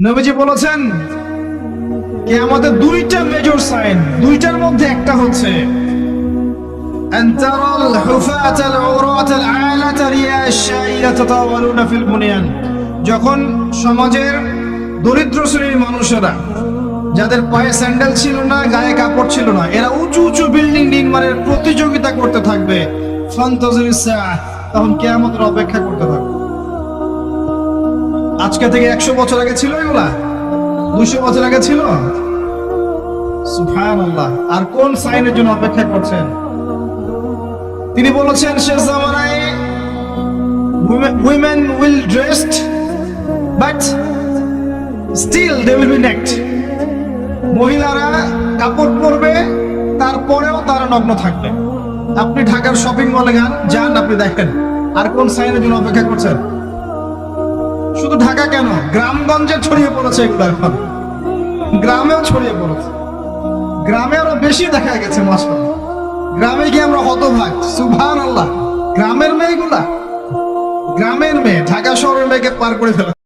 নবীজি বলেছেন কিয়ামতের দুইটা মেজর সাইন, দুইটার মধ্যে একটা হচ্ছে আনতারাল হুফাতাল উরাতাল আলাতা রিয়াশাইরা তাতাওয়ালুনা ফিল বুনিয়ান। যখন সমাজের দরিদ্র শ্রেণীর মানুষেরা, যাদের পায়ে স্যান্ডেল ছিল না, গায়ে কাপড় ছিল না, এরা উঁচু উঁচু বিল্ডিং নির্মাণের প্রতিযোগিতা করতে থাকবে, ফান্তাজিরিস সাআহ, তখন কিয়ামতের অপেক্ষা করতে থাকবে। আজকে থেকে 100 বছর আগে ছিল এগুলা? 200 বছর আগে ছিল? সুবহানাল্লাহ। আর কোন সাইনের জন্য অপেক্ষা করছেন? তিনি বলেছেন শেষ জামানায় women will dressed but still they will be naked। মহিলারা কাপড় পরবে, তারপরেও তারা নগ্ন থাকবে। আপনি ঢাকার শপিং মলে যান, আপনি দেখেন। আর কোন সাইনের জন্য অপেক্ষা করছেন? শুধু ঢাকা কেন, গ্রামগঞ্জে ছড়িয়ে পড়েছে এগুলো, এখন গ্রামেও ছড়িয়ে পড়েছে। গ্রামে আরো বেশি দেখা গেছে। মাশাআল্লাহ, গ্রামে গিয়ে আমরা হতভাগ। সুবহানাল্লাহ, গ্রামের মেয়েগুলা, গ্রামের মেয়ে ঢাকা শহরের মেয়েকে পার করে ফেলে।